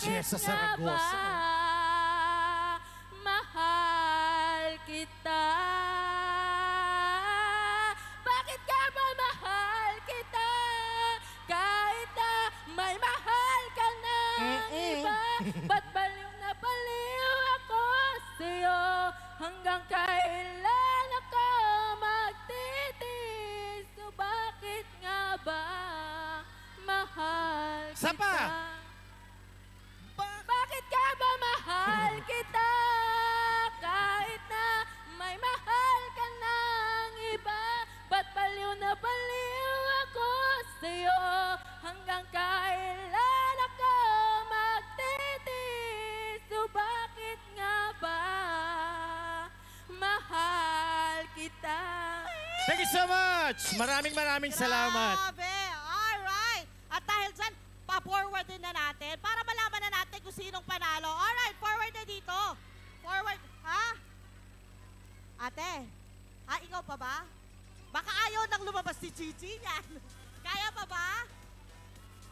Jessa nga ba Saragosa. mahal kita? Bakit ka ba mahal kita? Kahit na may mahal ka ng iba, ba't baliw na baliw ako sa'yo? Hanggang kailan ako magtitiis? So bakit nga ba mahal kita? Sapa! Bakit ka ba mahal kita? Kahit na may mahal ka ng iba, ba't baliw na baliw ako sa'yo? Hanggang kailan ako magtitiis? So bakit nga ba mahal kita? Thank you so much! Maraming salamat. Grabe! Alright! At dahil dyan, pa-forward din na natin para malaman na natin kung sinong panalo. Alright, forward na dito. Forward. Ha? Ate, ha, ikaw pa ba? Baka ayaw nang lumabas si Gigi yan. Kaya pa ba?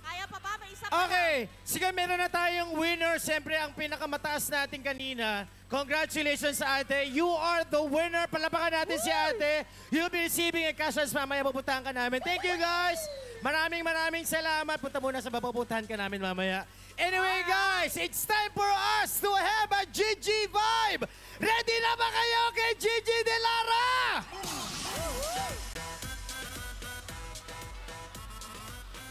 Kaya pa ba? May isa pa. Okay, sige, meron na tayong winner. Siyempre, ang pinakamataas natin kanina. Congratulations sa ate. You are the winner. Palapakan natin si ate. You'll be receiving a cash prize. Mamaya pupuntahan ka namin. Thank you, guys. Maraming salamat. Punta muna sa papupuntahan ka namin mamaya. Anyway, guys, it's time for us to have a Gigi vibe. Ready na ba kayo kay Gigi De Lara?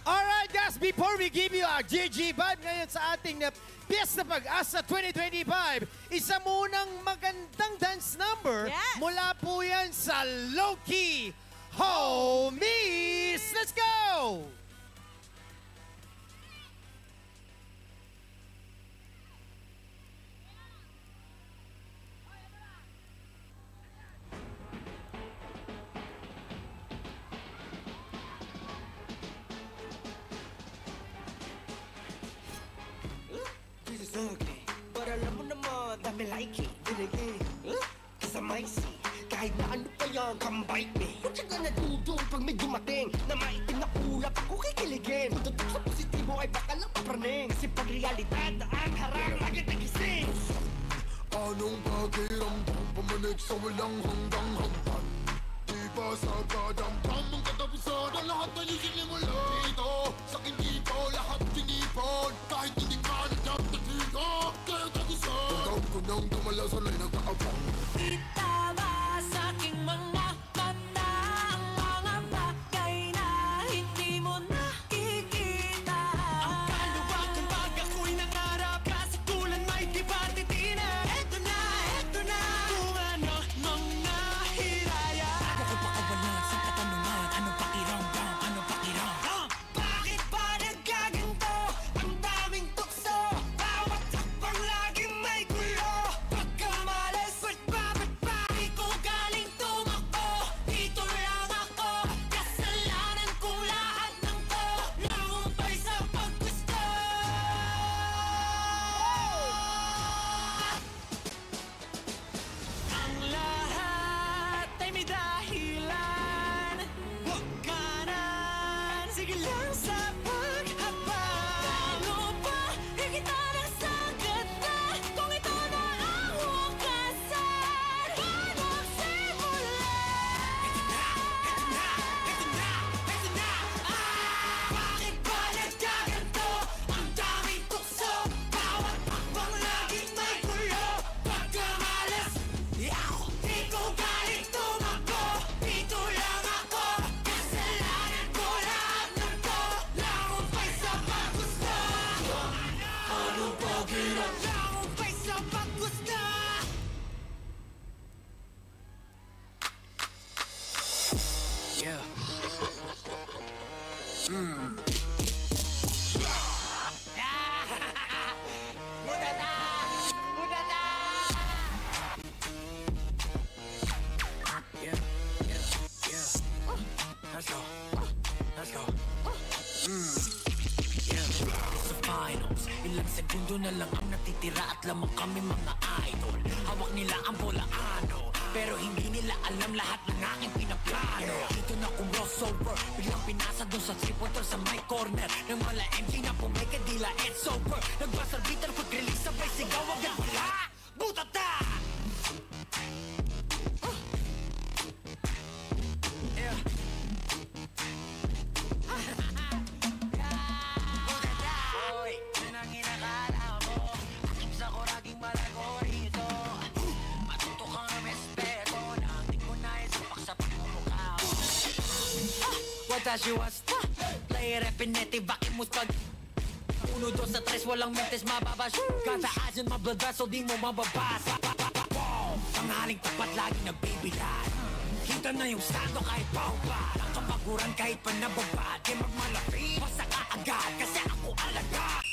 Alright, guys, before we give you a Gigi vibe ngayon sa ating Piyesta Pag-asa 2025, isa munang magandang dance number. Yes. Mula po yan sa Low-Key Homies. Let's go! Okay. But alam mo naman, dami like it, diligin. Kasama si, kahit na ano pa yan, come bite me. What you gonna do doon pag may dumating na maitim na ulap ako kikiligin? Kung tutok sa positibo ay baka lang papraning. Kasi pag realidad na ang harang, lagi nagising. Anong pakiramdam, pamanig sa walang hanggang hagdan? Di ba sa kadamdam ng katapusan ang lahat na isinimula? Dito, sa kinito, lahat tinipon. Kahit hindi ka nagtatagika, kaya tagusan. Tandang ko nang dumala sa lay nagkaabang. Itama sa aking mga mata ang mga bagay na hindi mo nakikita. Ang kaluwagan pag ako'y nangarap, kasi kulan may di ba titina. Eto na, kung ano mga hiraya. Ako pa kawalan sa katanungan, anong pakiramdam, anong pakiramdam? Bakit ba nagkaganto? Ang daming tukso, bawat takbang laging may gulo. Pagkamalas, ba't ba di ko galing tumakbo? Dito lang ako, kasalanan ko lahat ng to. Nangumpay sa paggusto. Ang lahat ay may dahilan. Huwag ka na, sige lang sa paghabang. Ano ba? Higit na ng sagatan kung ito na ang wakasan. Walang simula. Eto na. Bakit ba nagkaganto? Ang daming tukso, bawat pakbang laging may gulo. Pagkamalas, di ko galing tumakbo. Dito lang ako, kasalanan ko lahat ng to. Nangumpay sa paggusto. Anong pagiram? Nangumpay sa paggusto. Yeah. Let's go. Sa finals, ilang segundo na lang ang natitira at lamang kami mga idol. Hawak nila ang bola, ano? Pero hindi nila alam lahat ng aking pinaplano. Dito na kung crossover, biglang pinasa dun sa triple sa my corner. Nang mala MJ na pumikadila, it's over. Nagbasal bitan, quick release, sabay sigaw agad wala. Butata! Yeah. Butata! Hoy, yun ang inakala mo. Aking sa kuraging malago rito. Matuto kang respeto. Nangting ko na isapak sa pagmumukha mo. Watashi wasta. Play repinete, bakit mo pag... 1, 2, 3, walang mentes mababas. Kataasan ma-blood vessel, di mo mababasa. Tanghaling tapat, lagi nagbibilad. Kita na yung stando kahit paubad. Ang kamaguran kahit pa nababad. Di magmalapit, basta ka agad. Kasi ako alagad.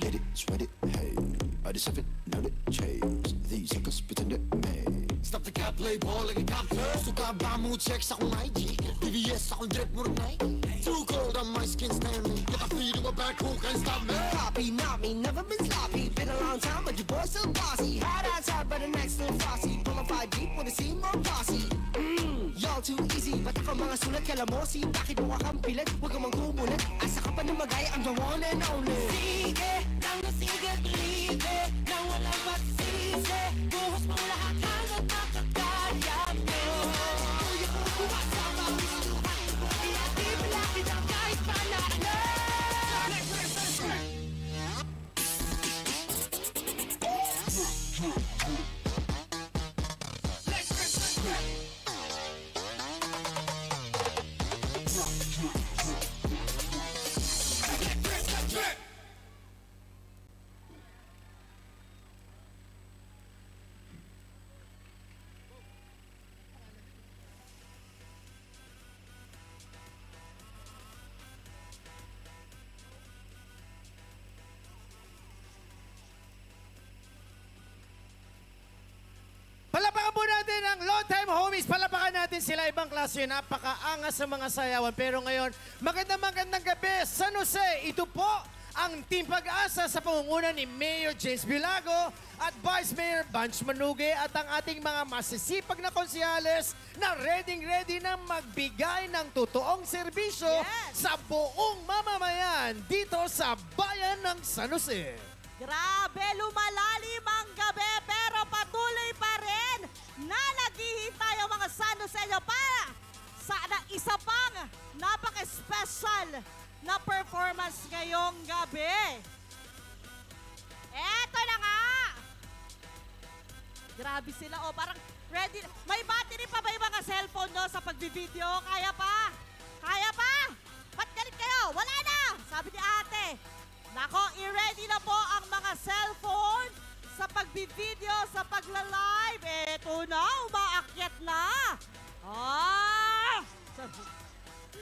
Let it, sweat it, hey. I just have it, know it, chase. These suckers pretend it may. Stop the cap, play ball like a cop. Suka ba mo check sa akong IG? BBS akong drip mo rin Nike. Too cold on my skin, stand me. Get a feed to a back, who can stop me? Copy, not me, never been sloppy. Been a long time, but your boy still bossy. Hot outside, but the next little frosty. Pulling 5 deep, wanna see more bossy. Y'all too easy, ba't ako mga sulat kala mo? Si bakit mo kang pilit? Huwag kang magkubulat. Asa ka pa na magaya, I'm the one and only. Sige, nang nasige, libe. Nang walang pagsisisi. Buhos mong lahat hanggang makakaya mo. Tuyo ko bukas sa pag-isuhan. Di malapit ang kahit panalo. Palapakan po natin ang long-time homies. Palapakan natin sila. Ibang klase yun. Napakaangas sa mga sayawan. Pero ngayon, magandang gabi, San Jose. Ito po ang Team Pag-asa sa pangunguna ni Mayor James Bilago at Vice Mayor Bunch Manuge at ang ating mga masisipag na konsihales na ready na magbigay ng totoong serbisyo sa buong mamamayan dito sa bayan ng San Jose. Grabe, lumalalim ang gabi pero patuloy pa rin na naghihintay ang mga San Joseño para sa isa pang napaka-special na performance ngayong gabi. Eto na nga! Grabe sila, oh, parang ready. May battery pa ba yung mga cellphone nyo sa pagbi-video? Kaya pa? Kaya pa? Ba't galit kayo? Wala na! Sabi ni ate. Nako, i-ready na po ang mga cellphone sa pagbi-video, sa pagla-live. Eto na, umaakyat na. Ah!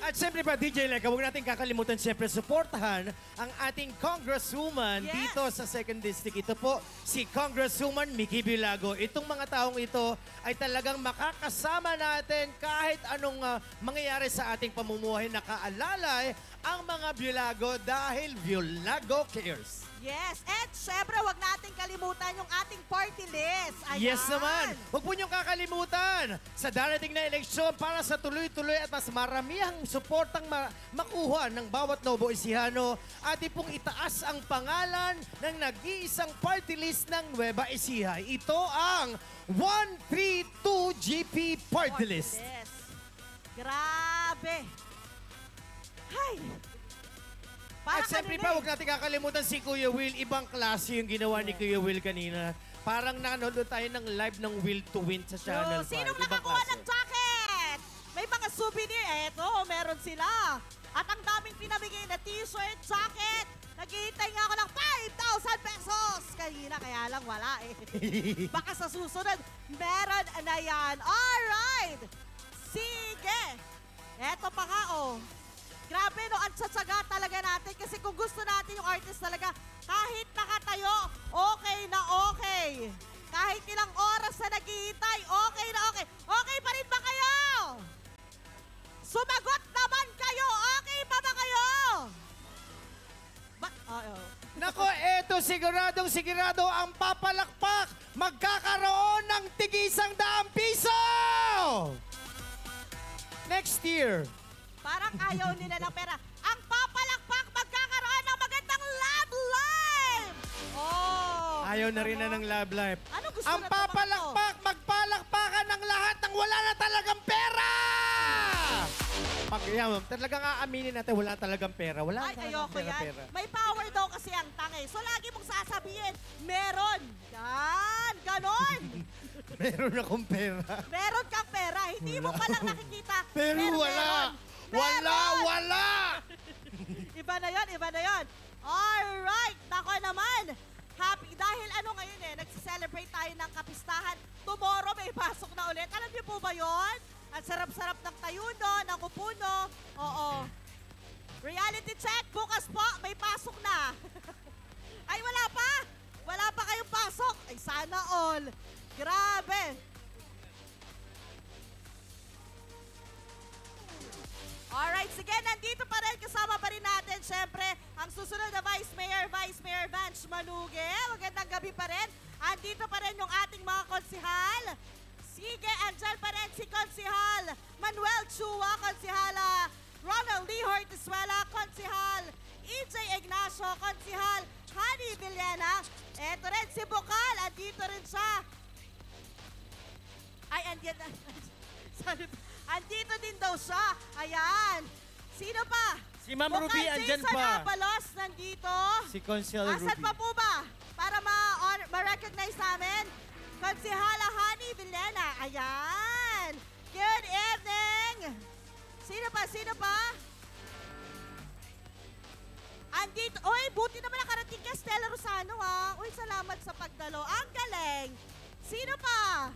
At siyempre pa, DJ Leka, huwag natin kakalimutan siyempre supportahan ang ating Congresswoman Yes. dito sa 2nd District. Ito po si Congresswoman Mickey Bilago. Itong mga taong ito ay talagang makakasama natin kahit anong mangyayari sa ating pamumuhay. Nakaalalay ang mga Bilago dahil Bilago cares. Yes, at syempre, wag natin kalimutan yung ating party list. Ayan. Yes naman. Huwag po niyong kakalimutan sa darating na eleksyon para sa tuloy-tuloy at mas maramihang suportang makuha ng bawat Novo Ecijano at pong itaas ang pangalan ng nag-iisang party list ng Nueva Ecija. Ito ang 132 GP Party List. Yes. Grabe. Hay! Parang At siyempre ano pa, na huwag natin kakalimutan si Kuya Will. Ibang klase yung ginawa ni Kuya Will kanina. Parang nanonood tayo ng live ng Will to Win sa Channel 5. Sinong Ibang nakakuha klase. ng jacket? May mga souvenir. Eto, meron sila. At ang daming pinamigay na t-shirt, jacket. Naghihintay nga ako ng 5,000 pesos. Kanina, kaya lang wala eh. Baka sa susunod, meron na yan. Alright! Sige! Eto pa nga oh. Grabe no, ang tsatsaga talaga natin kasi kung gusto natin yung artist talaga, kahit nakatayo, okay na okay. Kahit ilang oras na naghihintay, okay na okay. Okay pa rin ba kayo? Sumagot naman kayo! Okay pa ba kayo? Nako, eto sigurado ang papalakpak. Magkakaroon ng tig-100 piso! Next year. Parang ayaw nila ng pera. Ang papalakpak magkakaroon ng magandang love life! Oh! Ayaw na rin na ng love life. Ano gusto Ang na papalakpak, magpalakpakan ng lahat ng wala na talagang pera! Pag yan, talagang aaminin natin, wala talagang pera. Wala Ay, talagang ayoko yan. pera. May power daw kasi ang tangay. So, lagi mong sasabihin, meron. Yan, ganon. Meron akong pera. Meron kang pera. Hindi mo pa lang nakikita. Pero wala. Meron. Wala. Iba na yon, iba na yon. Alright, nako naman. Happy, dahil ano ngayon eh, nagsiselebrate tayo ng kapistahan. Tomorrow may pasok na ulit. Alam niyo po ba yon? Ang sarap-sarap ng tayuno, ng upuno. Oo. Reality check, bukas po, may pasok na. Ay, wala pa. Wala pa kayong pasok. Ay, sana all. Grabe. Alright, sige, nandito pa rin, kasama pa rin natin, syempre, ang susunod na Vice Mayor Vance Manugue. Magandang gabi pa rin. Andito pa rin yung ating mga konsihal. Sige, andyan pa rin si Konsihal Manuel Chua, Konsihala Ronald Lee Hortisuela, Konsihal EJ Ignacio, Konsihal Hani Villena. Eto rin si Bukal, andito rin siya. Ay, andito din daw siya. Ayan. Sino pa? Si Ma'am Ruby, andyan Jason pa. Abalos, nandito. Si Consiel Asan Ruby. pa po ba? Para ma-recognize namin. Konsihala Hani Villena. Ayan. Good evening. Sino pa? Sino pa? Andito. Uy, buti naman nakarating ka, Stella Rosano, ha? Uy, salamat sa pagdalo. Ang galing. Sino pa?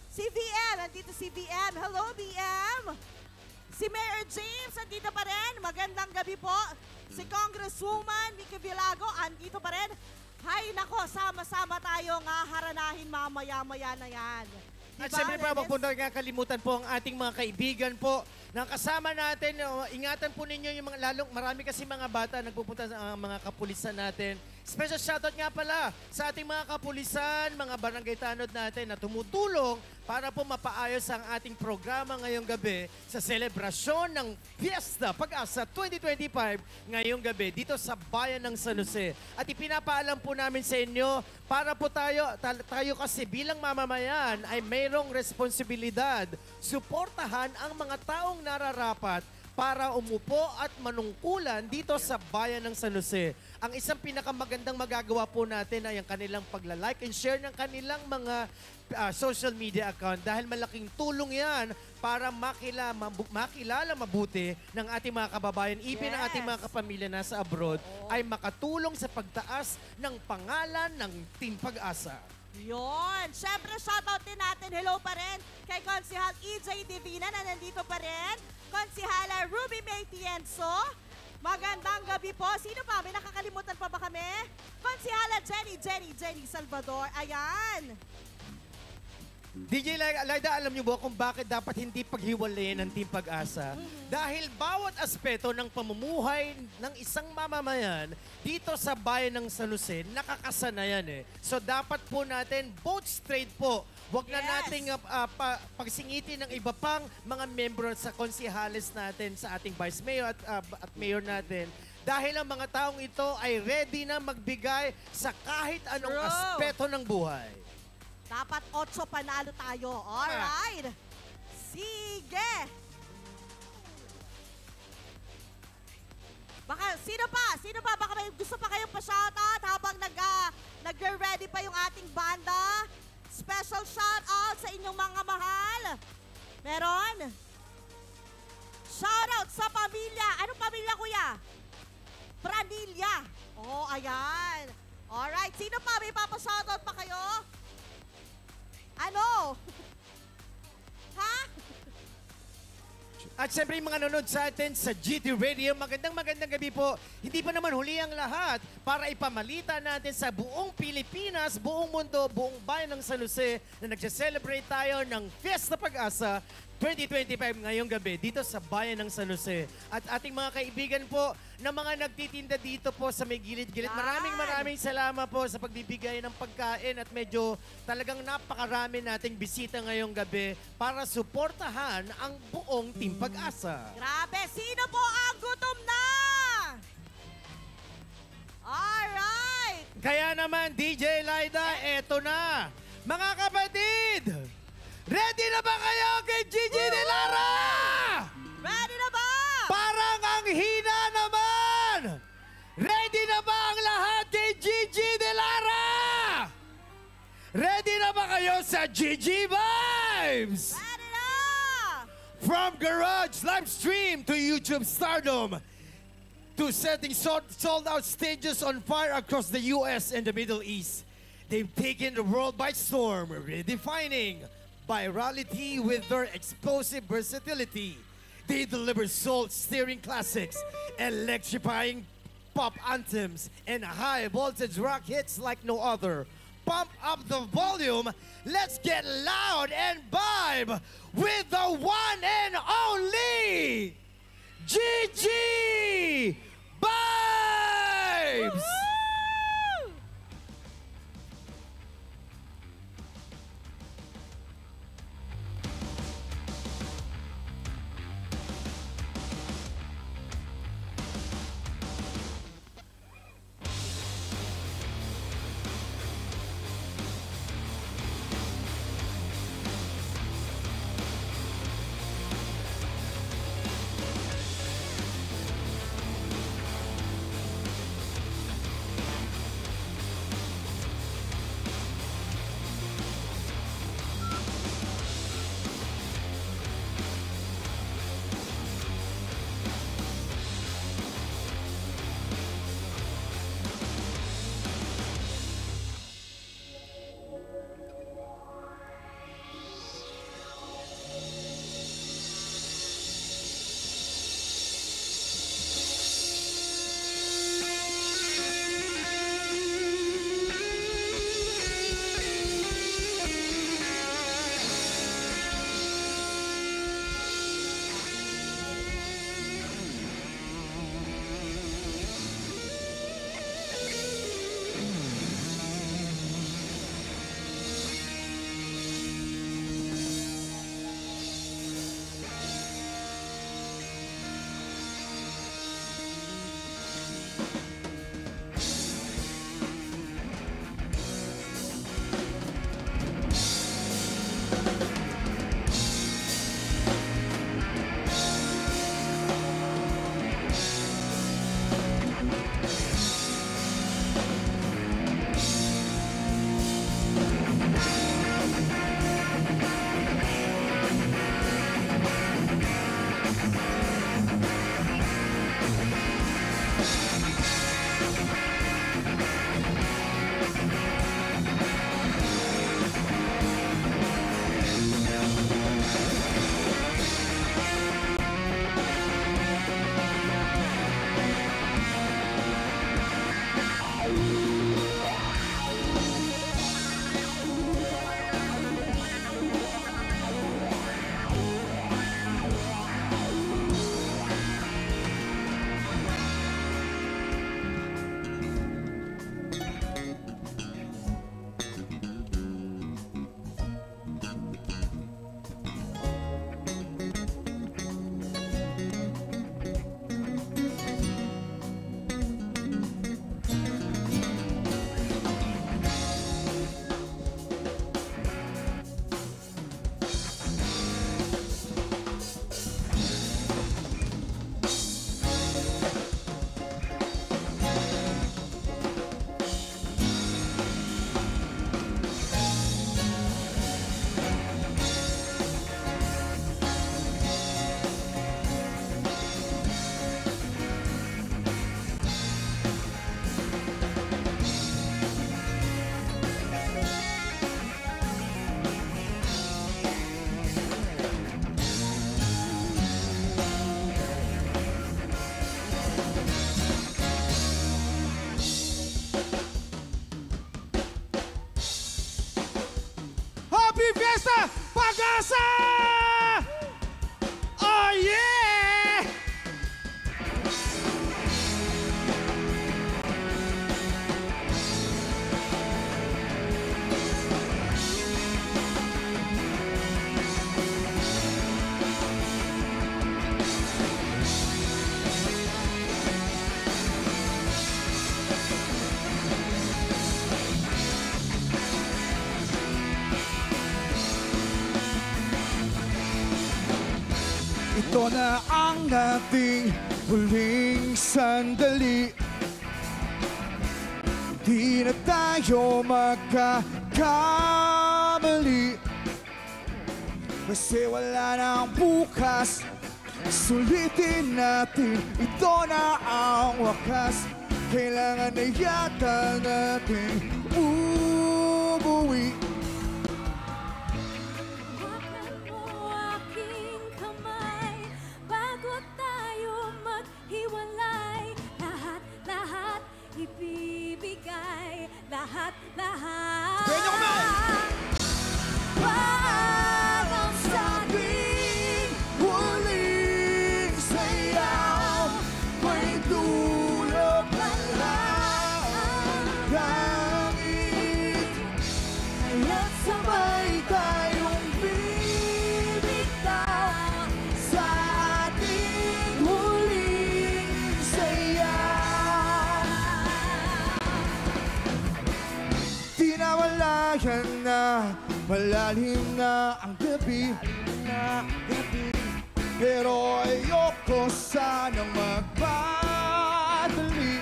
Si VM. Andito si VM. Hello, VM. Si Mayor James, andito pa rin. Magandang gabi po. Si Congresswoman Vicky Villago, andito pa rin. Hay nako, sama-sama tayong haranahin mamaya-maya na yan. At Diba, siyempre pa, Dennis? wag po natin kakalimutan po ang ating mga kaibigan po na kasama natin. Ingatan po ninyo yung mga lalong, marami kasi mga bata nagpupunta sa mga kapulisan natin. Special shoutout nga pala sa ating mga kapulisan, mga barangay tanod natin na tumutulong para po mapaayos ang ating programa ngayong gabi sa selebrasyon ng Fiesta Pag-asa 2025 ngayong gabi dito sa bayan ng San Jose. At ipinapaalam po namin sa inyo para po tayo kasi bilang mamamayan ay mayroong responsibilidad suportahan ang mga taong nararapat para umupo at manungkulan dito sa bayan ng San Jose. Ang isang pinakamagandang magagawa po natin ay ang kanilang pagla-like and share ng kanilang mga social media account dahil malaking tulong yan para makilala mabuti ng ating mga kababayan, even ng ating mga kapamilya nasa abroad, ay makatulong sa pagtaas ng pangalan ng Team Pag-asa. Yun. Siyempre, shoutout din natin. Hello pa rin kay Konsihal EJ Divina na nandito pa rin. Konsihala Ruby May Tienzo. Magandang gabi po. Sino pa? May nakakalimutan pa ba kami? Konsihala Jenny Salvador. Ayan. DJ Laida, alam niyo ba kung bakit dapat hindi paghiwalayin ng Team Pag-asa? Dahil bawat aspeto ng pamumuhay ng isang mamamayan dito sa bayan ng San Jose, nakakasanayan eh. So dapat po natin both straight po. Huwag na Yes. nating pagsingitin ng iba pang mga membro sa konsihales natin sa ating Vice Mayor at Mayor natin. Dahil ang mga taong ito ay ready na magbigay sa kahit anong True. aspeto ng buhay. Dapat 8 panalo tayo. Alright. Sige. gusto pa kayong pa-shoutout habang nag-ready pa yung ating banda? Special shoutout sa inyong mga mahal. Meron? Shoutout sa pamilya. Anong pamilya, kuya? Pranilya. Oh, ayan. Alright. Sino pa? May papa-shoutout pa kayo? Ano? Ha? At syempre yung mga nanonood sa atin sa GT Radio, magandang gabi po. Hindi pa naman huli ang lahat para ipamalita natin sa buong Pilipinas, buong mundo, buong bayan ng San Jose na nagse-celebrate tayo ng Fiesta Pag-asa 2025 ngayong gabi dito sa bayan ng San Jose. At ating mga kaibigan po na mga nagtitinda dito po sa may gilid-gilid. Maraming salamat po sa pagbibigay ng pagkain at medyo talagang napakarami nating bisita ngayong gabi para suportahan ang buong Team Pag-asa. Grabe, sino po ang gutom na? Alright! Kaya naman, DJ Laida, eto na. Mga kapatid, ready na ba kayo kay Gigi De Lara? Ready na ba? Parang ang hina naman! Ready na ba ang lahat kay Gigi De Lara? Ready na ba kayo sa Gigi Vibes? Ready na! From Garage live stream to YouTube stardom to setting sold-out stages on fire across the U.S. and the Middle East. They've taken the world by storm, redefining virality with their explosive versatility. They deliver soul-stirring classics, electrifying pop anthems, and high-voltage rock hits like no other. Pump up the volume. Let's get loud and vibe with the one and only Gigi Vibes! Ito na ang ating huling sandali. Di na tayo magkakamali, kasi wala nang bukas. Sulitin natin, ito na ang wakas. Kailangan na yata natin umuwi. Hawakan mo aking kamay bago tayo maghiwalay. Lahat ibibigay. Lahat Sabihin niyo kumain! Parang Sa ating huling sayaw, may dulo pa lang ang langit. Kaya't sabay tayong bibitaw sa ating huling sayaw. Di na walayan na, malalim na ang gabi, pero ayoko sanang magpadali.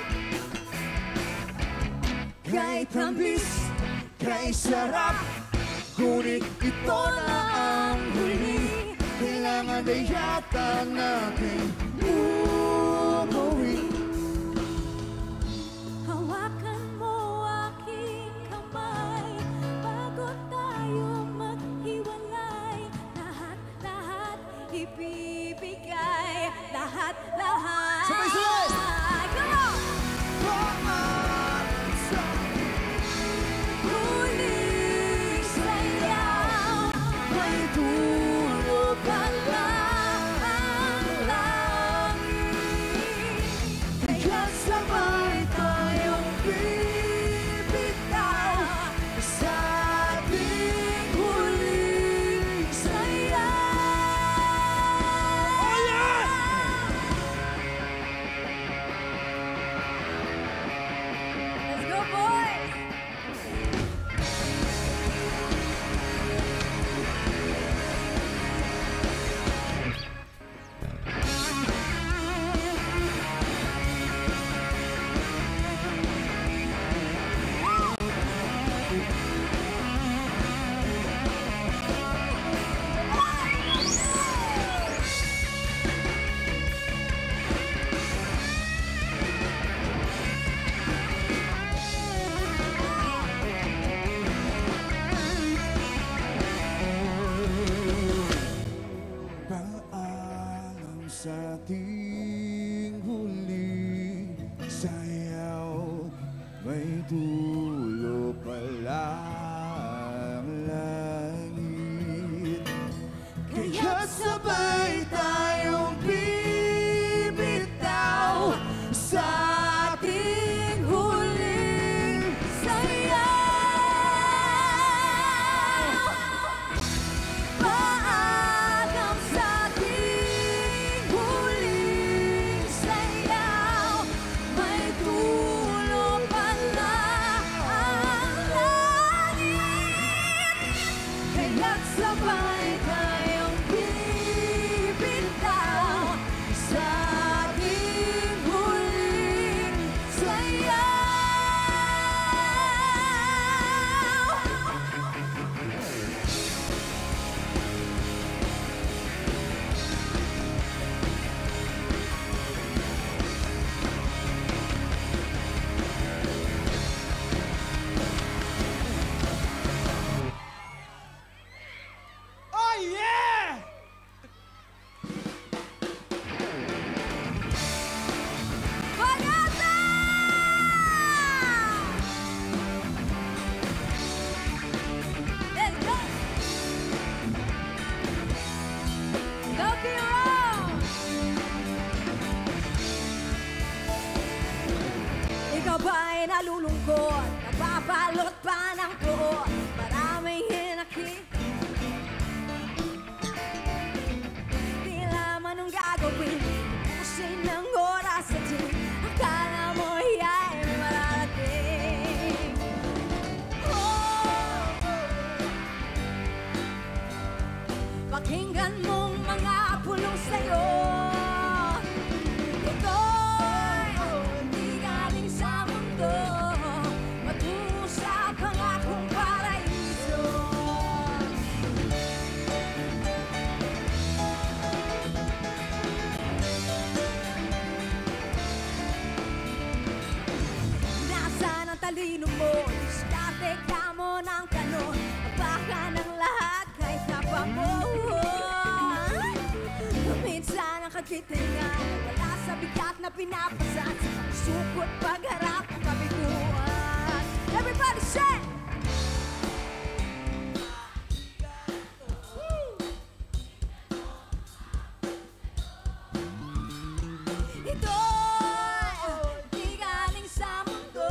Kahit tamis, kahit sarap, ngunit ito na ang huli. Kailangan na yata natin umuwi. hawakan mo aking kamay bago tayo maghiwalay. Lahat ibibigay. Lahat Sabay-sabay! Come on! Paalam sa Huling sayaw, may dulo pa lang ang langit. kaya sabay tayong bibitaw sa ating huling sayaw. Oh yeah! Let's go, boys! Paalam sa ating huling sayaw, may dulo pala ang langit. Kaya't sabay tayong bibitaw sa ating huling sayaw. Paalam sa ating huling sayaw, may dulo pala ang langit. Kaya't sabay tayong bibitaw sa ating huling sayaw. Oh yeah! Bagata! Let's go! Go, Piro! Ikaw ba'y nalulungkot? Napabalot pa ng tuot? Maraming hinakit. Di naman nung gagawin. Pusin ng oras sa din. Akala mo ay mararating. Pakinggan mong mga pulong sa'yo. magkitinga wala sa bigat na pinapasan sa pagsukot pagharap ng kabiguan. Everybody say! Ito'y di galing sa mundo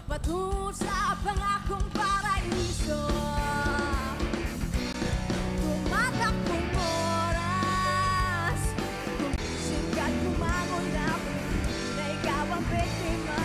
patungo sa pangakong paraiso. Tumatakbong oras Singkat bumangon na na ikaw ang biktima.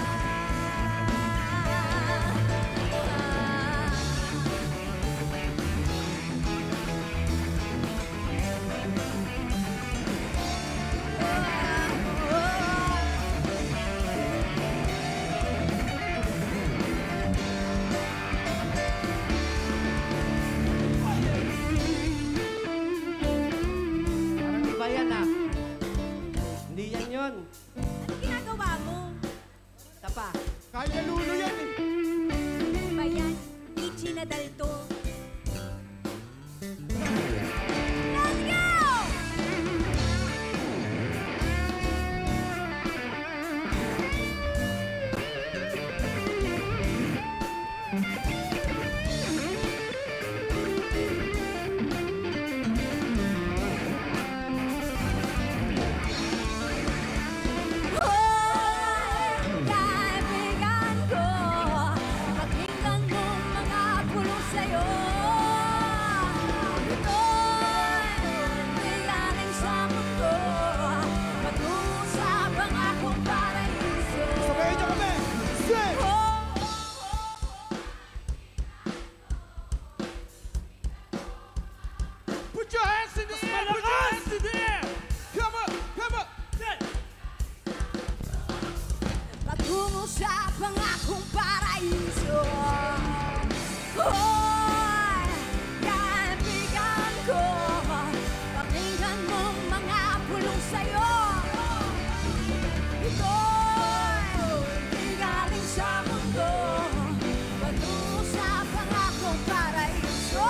Parang iba yan ah. Hindi yan yun. Ano ginagawa mo? Tapa. Kaya lulo yan eh. Ba yan? Ichi na dalto. Let's go! Kaibigan ko, pakinggan mo mga pulong sa'yo. Ito'y di galing sa mundo patungo sa pangakong paraiso. Sabayin niyo kami! Say! Put your hands in the air! Put your hands in the air! Come on! Come on! Patungo sa pangakong paraiso. Hoy, kaibigan ko, pakinggan mo mga pulong sa'yo. Ito'y di galing sa mundo patungo sa pangakong paraiso.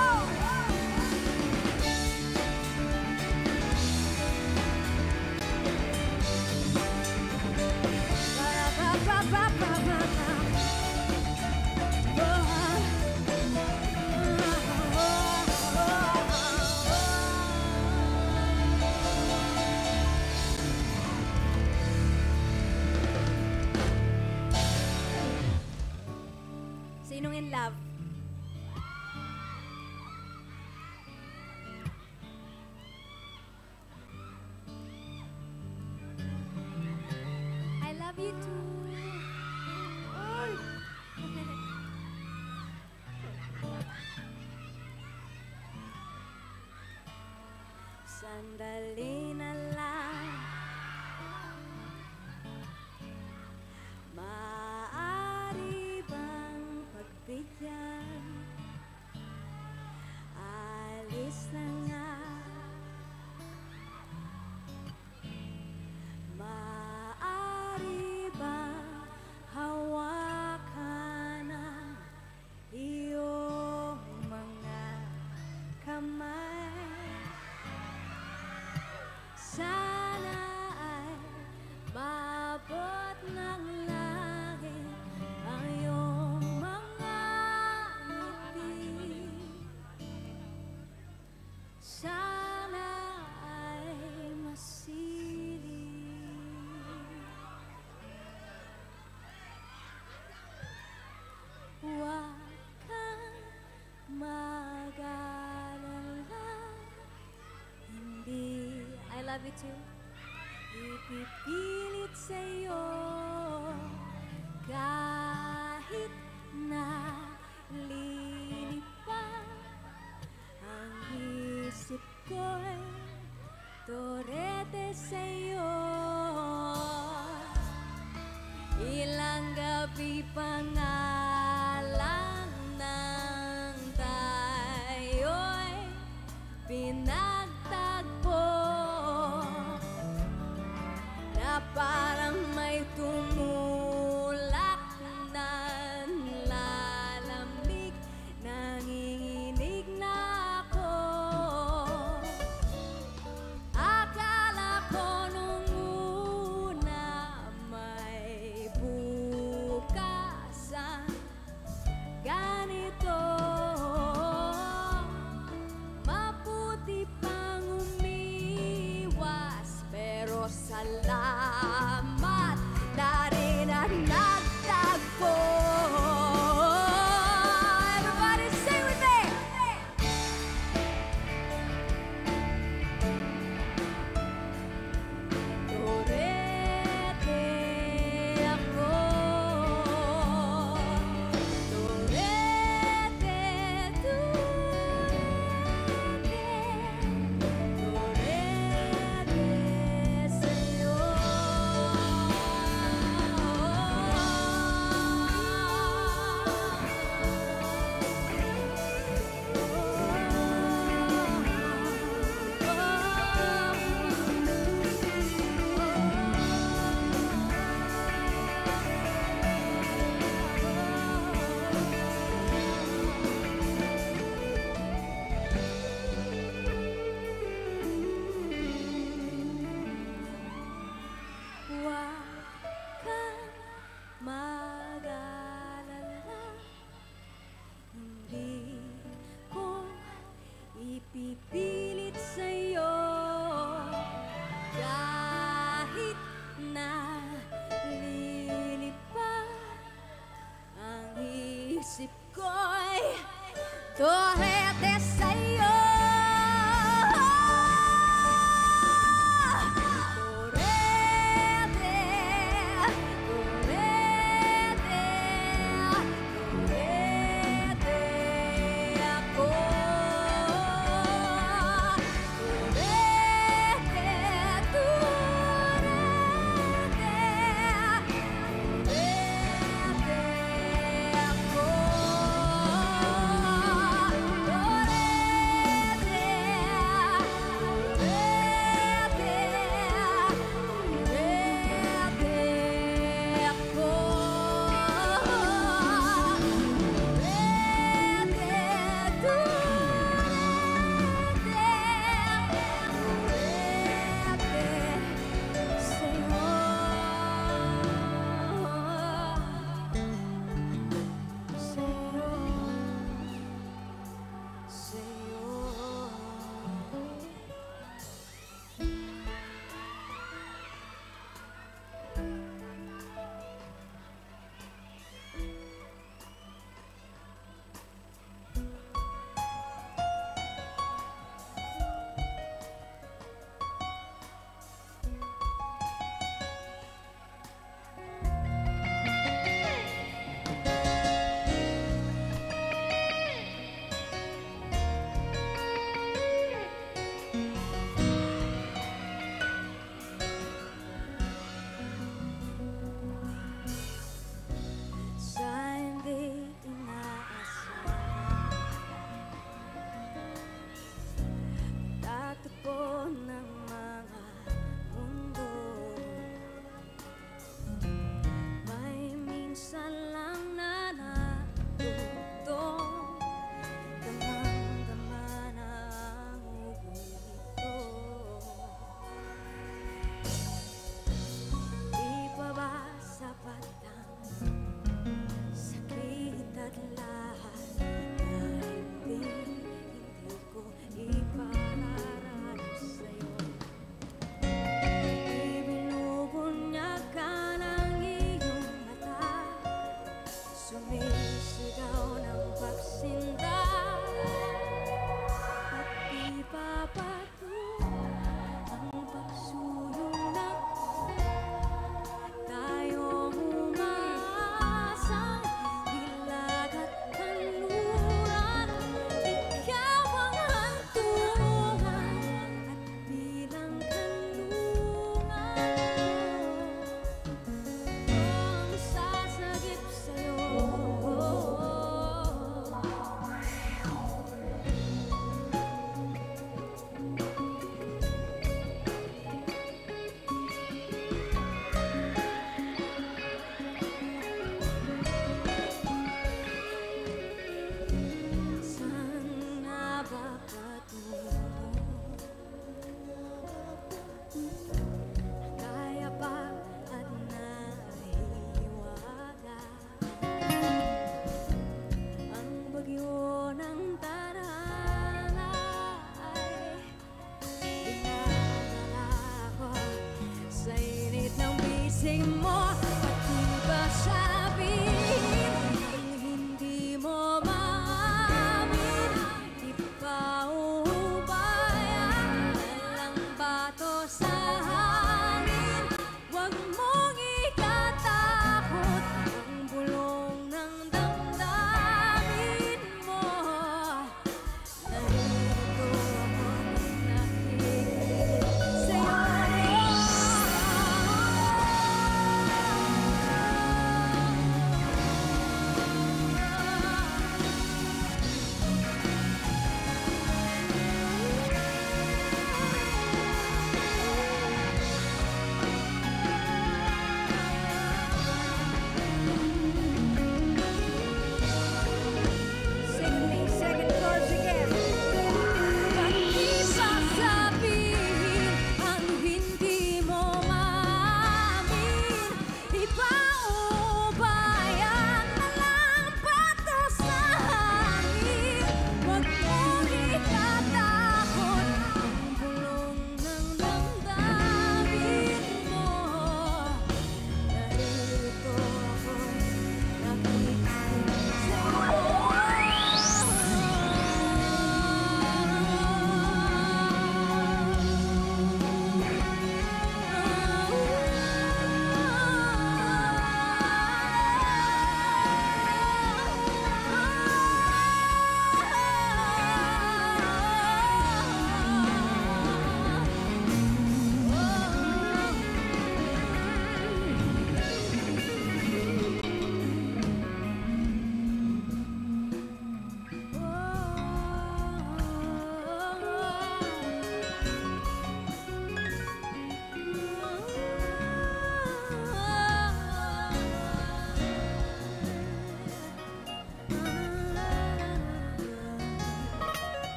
Sinong in love? I love you too. Sandali na lang maaari bang pagbigyan? Alis na nga. Maaari bang hawakan ang iyong mga kamay? Sana ay maabot ng langit ang iyong mga ngiti. Sana ay masilip. Huwag kang mag-alala. Hindi, I love you too. Ipipilit sa'yo kahit na lilipad ang isip ko'y torete sa'yo. Ilang gabi pa nga lang nang tayo'y pinagtagpo na parang may tumulak na lalamig. Nanginginig na ako. Akala salamat na rin ang nagtagpo. Everybody sing with me! Torete ako, torete, torete sa'yo.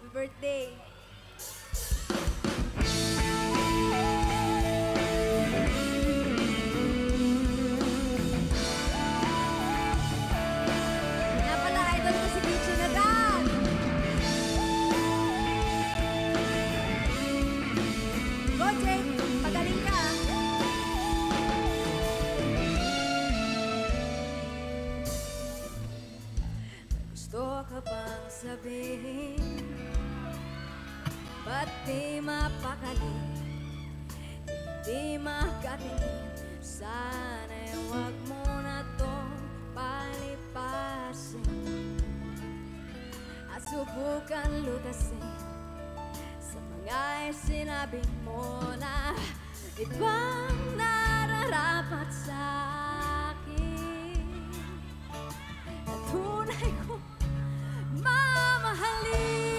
Happy birthday. Kaya pala, idol ko si Peachy na Dan. Go, Jake. Pagaling ka. Gusto ka bang sabihin? Ba't di mapakali? Di makatingin. Sana'y huwag mo na tong palipasin at subukan lutasin sa mga sinabi mo na ibang nararapat sa akin na tunay ko mamahalin.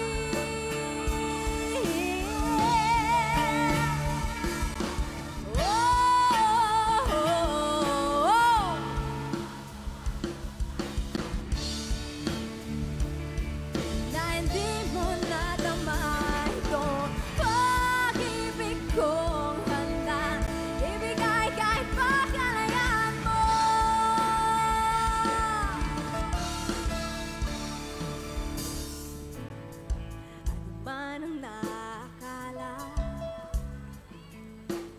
Na hindi mo nadama ito, pag-ibig kong handa ibigay kahit pa kalayaan mo. Ano man ang nakakala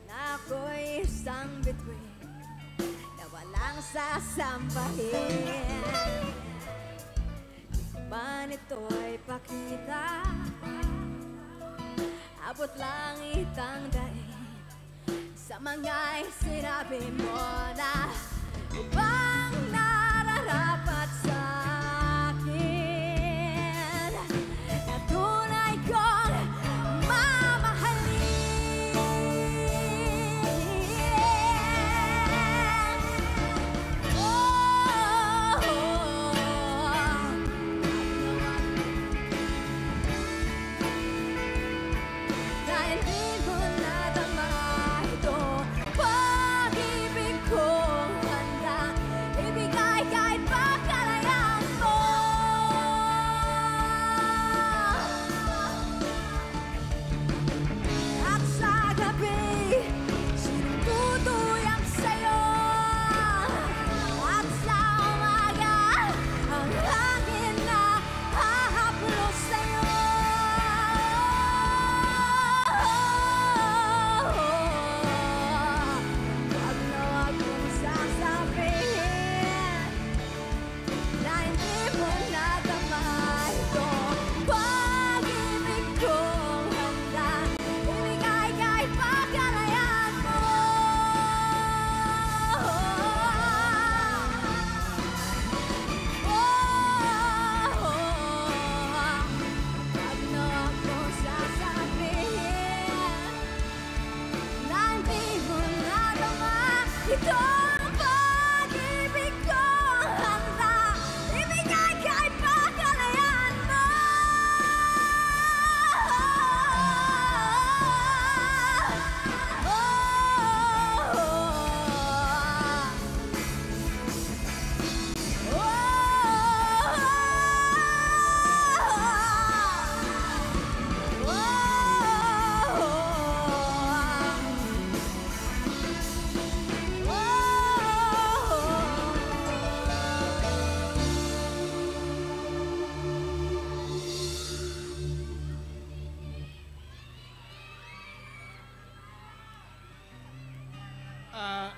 na ako'y isang bituin na walang sasambahin, man ito'y pakita, abot langit ang daig sa mga sinabi mo na ibang nararapat sa akin na tunay kong mamahalin. Na hindi mo nadama ito, pag-ibig kong handa ibigay kahit pa kalayaan mo. At sa gabi, sinututuyang sa'yo, at sa umaga, ang hangin na hahaplos sa'yo. Wag na wag mong sasabihin na hindi mo nadama ito, pag-ibig kong handa ibigay kahit pa kalayaan mo. Wag na wag mong sasabihin na hindi mo nadama ito, pag-ibig kong handa ibigay kahit pa kalayaan mo.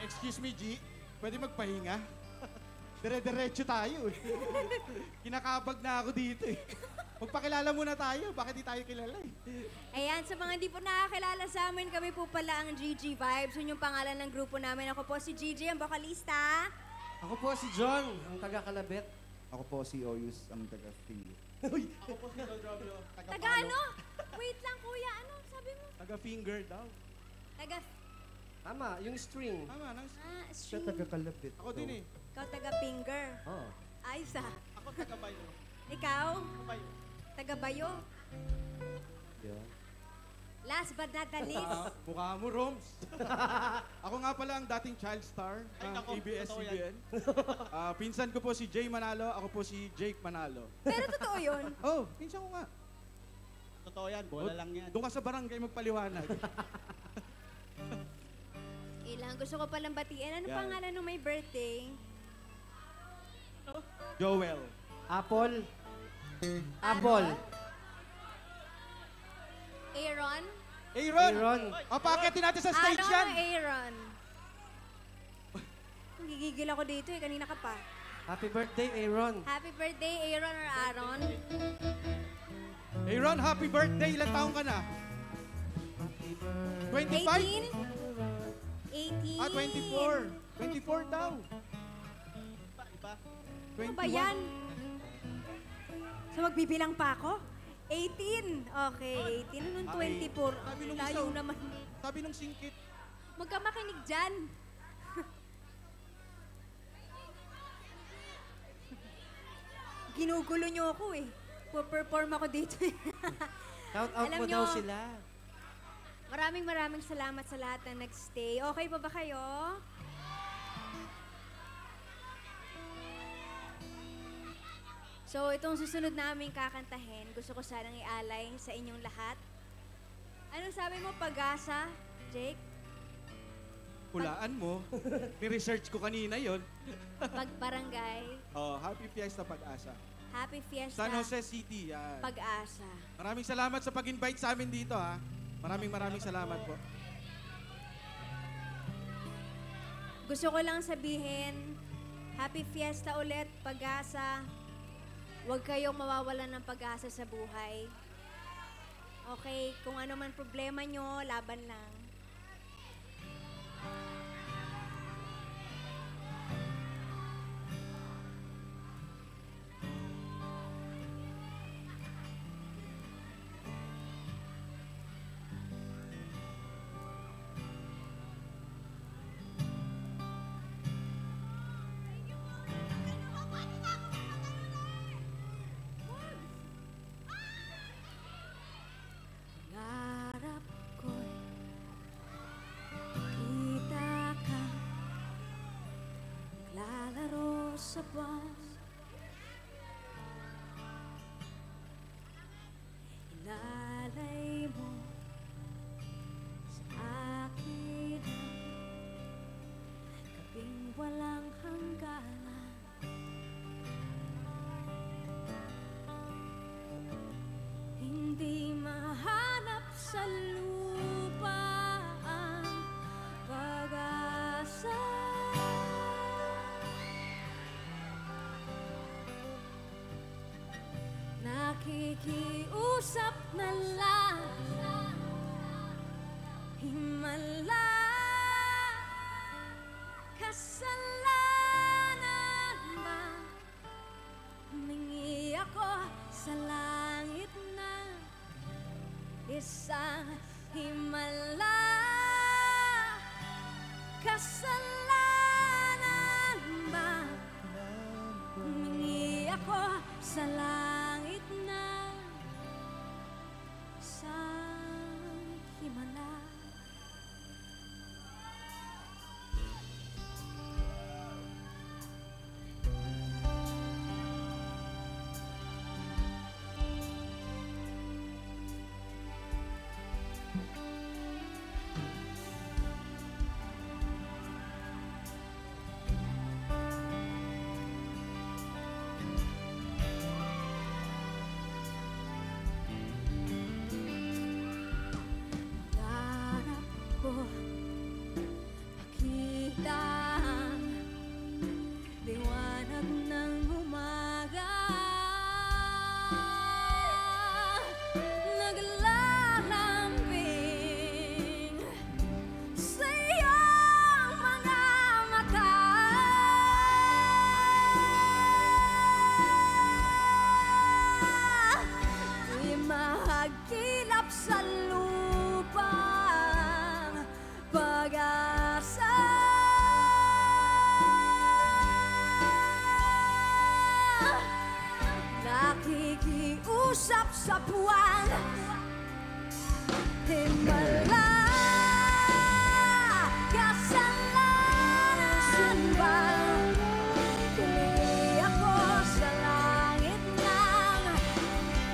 Excuse me, G. Pwede magpahinga? Dire-diretso tayo eh. Kinakabag na ako dito eh. Magpakilala muna tayo. Bakit di tayo kilala eh? Ayan, sa mga hindi po nakakilala sa amin, kami po pala ang GG Vibes. Yun yung pangalan ng grupo namin. Ako po si Gigi, ang vokalista. Ako po si John, ang taga-Kalabet. Ako po si Oyus, ang taga-finger. Taga ano? Wait lang, kuya. Ano sabi mo? Taga-finger daw. Taga... Tama, yung string. Tama, nang... Siya String. taga-kalapit. Ako din eh. Ikaw taga-finger. Oh. Ayos ah. Ako taga-bayo. Ikaw? Bayo. Taga-bayo. Yeah. Last but not the least. Mukha mo, Roms. Ako nga pala ang dating child star ng ABS-CBN. Pinsan ko po si Jay Manalo, ako po si Jake Manalo. Pero totoo yun. Oh, pinsan ko nga. Totoo yan, bola lang yan. Doon ka sa barangay magpaliwanag. Ilang, gusto ko palang batiin. Ano Yan. pangalan ng may birthday? Joel. Apple. Apple. Aaron? Aaron! Aaron. O, pakitin natin sa stage Ano yan. Aaron? Gigigil ako dito eh. Kanina ka pa. Happy birthday, Aaron. Happy birthday, Aaron or Aaron? Aaron, happy birthday. Ilang taong ka na? 25? 18? 18. Ah, 24. 24 daw. Iba. 21. Ano ba yan? So magbibilang pa ako? 18. Okay, 18. Anong Okay. 24? Sabi nung Layo isa- naman. Sabi nung singkit. Huwag ka makinig dyan. Ginugulo niyo ako eh. Perform ako dito eh. Shout out Alam mo nyo, daw sila. Maraming salamat sa lahat na nagstay. Okay pa ba kayo? So, itong susunod namin kakantahin, gusto ko sanang ialay sa inyong lahat. Anong sabi mo, pag-asa, Jake? Hulaan mo. Ni-research ko kanina yon. Pag-barangay, Oh, happy Fiesta Pag-asa. Happy Fiesta, San Jose City. Yan. Pag-asa. Maraming salamat sa pag-invite sa amin dito, ha. Maraming salamat po. Gusto ko lang sabihin, Happy Fiesta ulit, Pag-asa. Huwag kayong mawawalan ng pag-asa sa buhay. Okay, kung ano man problema nyo, laban lang. Pangarap ko'y kita ka naglalaro sa buwan. Ilalay mo sa akin ang gabing walang hangganan. Hindi mahanap sa lupa ang pag-asa. Nakikiusap na lang, himala, kasalanan ba? Humingi ako sa langit na isang himala, kasalanan ba? Humingi ako sa langit na isang himala. Pangarap ko makita ang liwanag ng umaga. Naglalambing sa iyong mga mata. Di mahagilap sa lupang pag-asa. Nakikiusap sa buwan, himala, kasalanan ba? Humingi ako sa langit ng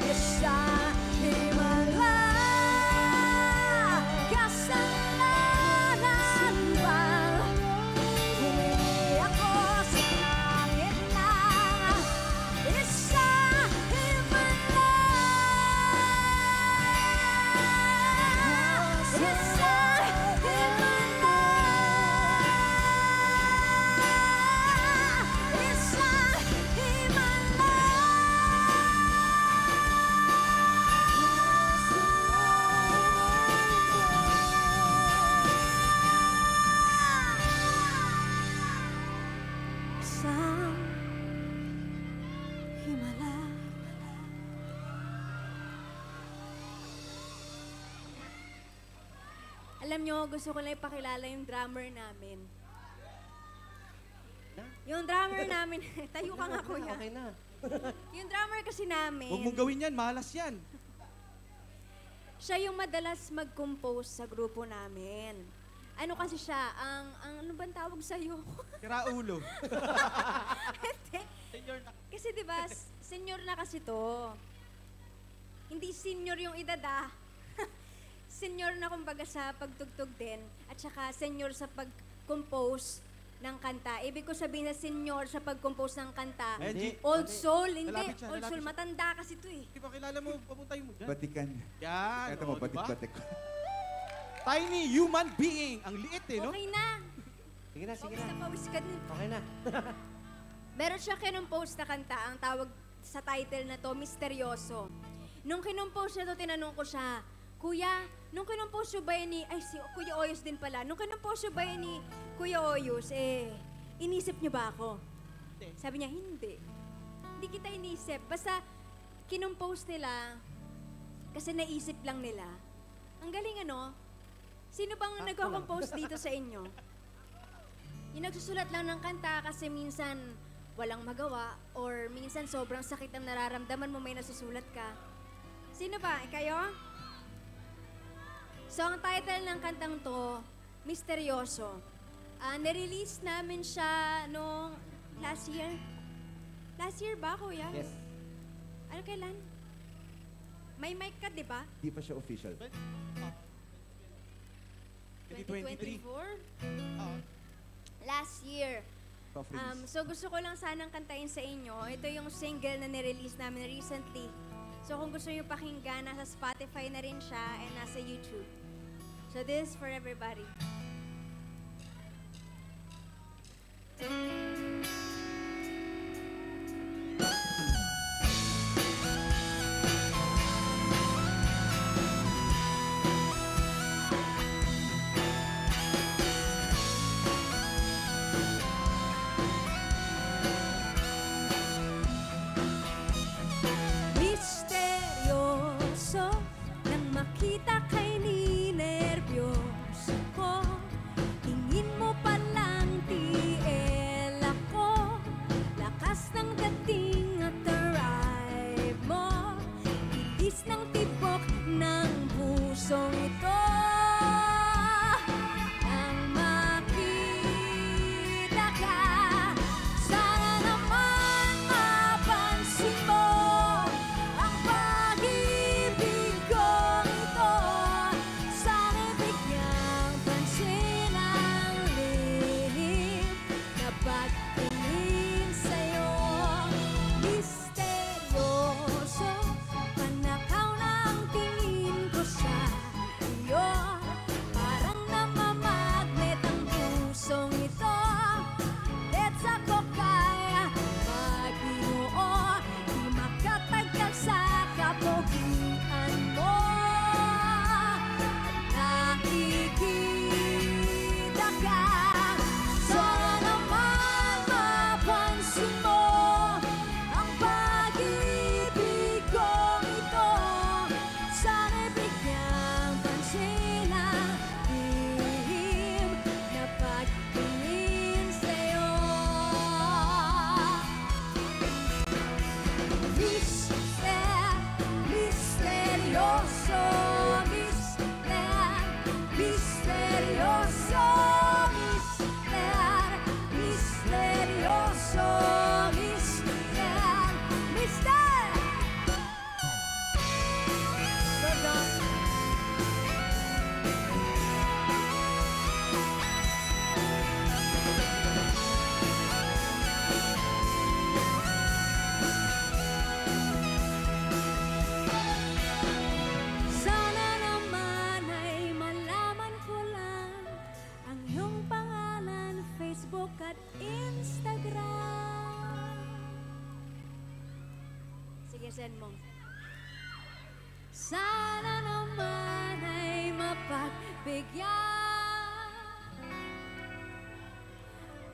isang himala. Alam nyo, gusto ko lang ipakilala yung drummer namin. Yung drummer namin, tayo ka nga kuya. Okay na. Yung drummer kasi namin, Huwag mong gawin yan, malas yan. siya yung madalas mag-compose sa grupo namin. Ano kasi siya, ano bang tawag sa'yo? Kiraulo. Hindi. Kasi di ba, senior na kasi to. Hindi senior yung edad ah. Senior na kumbaga sa pagtugtog din, at saka senior sa pag-compose ng kanta. Ibig ko sabihin na senior sa pag-compose ng kanta. Hindi. Old soul, hindi. Lalapit siya, Old lalapit soul, siya. matanda kasi to eh. Di ba kilala mo, papuntay mo dyan. Batikan. Yan. Ito mo, o, diba? batik-batik. Tiny human being. Ang liit eh, no? Okay na. Sige na, sige Pawis na. na pawis ka din. Okay na. Meron siya kinumpose na kanta, ang tawag sa title na to, Misteryoso. Nung kinumpose niya to, tinanong ko siya, Kuya, nung kinumpose nyo ba yan ni, ay si Kuya Oyos din pala, nung kinumpose nyo ba yan ni Kuya Oyos, inisip nyo ba ako? Sabi niya, hindi. Hindi kita inisip. Basta kinumpose nila, kasi naisip lang nila. Ang galing ano? Sino bang nagko-compose dito sa inyo? Yung nagsusulat lang ng kanta kasi minsan walang magawa or minsan sobrang sakit ang nararamdaman mo may nasusulat ka. Sino ba? Kayo? So, ang title ng kantang to, Misteryoso. Nirelease namin siya noong last year. Last year ba, kuya? Yes. Ano kailan? May mic ka, di ba? Di pa siya official. 2023. 2024? Last year. Soft release. So gusto ko lang sanang kantahin sa inyo. Ito yung single na nirelease namin recently. So kung gusto niyo pakinggan, nasa Spotify na rin siya and nasa YouTube. So this is for everybody. Misteryoso nang makita kay ni nervyoso ko. Tingin mo palang tiel ako. Lakas ng dating at arrive mo. Bilis ng tibok ng pusong ito. Nang makita ka, sana naman mapansin mo ang pag-ibig kong ito. Sana bigyang pansin ang lihim na pagtingin sa'yo. Misteryoso, panakaw na ang tingin ko sa iyo. Parang namamagnet ang pusong ito. Let's ako kaya mag-ioo. Di makatagal sa kapogian mo. Nakikita ka, sana naman mapansin mo ang pag-ibig kong ito. Sana bigyang pansin ang lihim na pagtingin sa'yo. Misteryoso, misteryoso, misteryoso, mister. Sana naman ay malaman ko lang ang iyong pangalan, Facebook at Instagram. Sige, send mo. Sana naman ay mapagbigyan.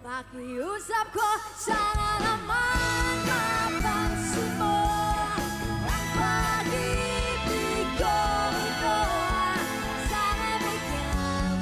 Pakiusap ko, sana naman mapansin mo ang pag-ibig ko ito. Sana bigyang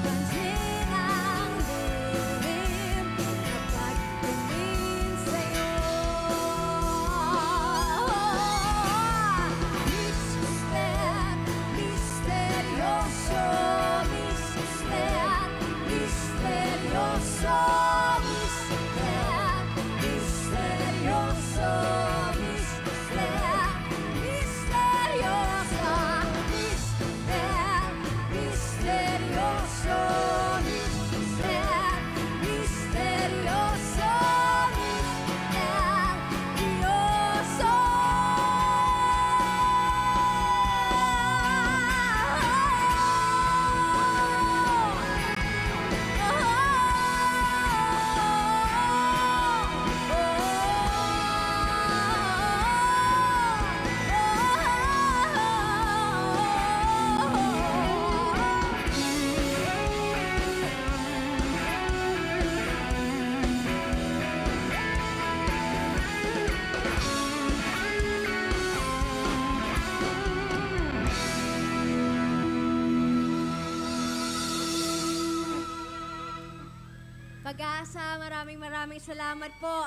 Pag-asa, maraming salamat po.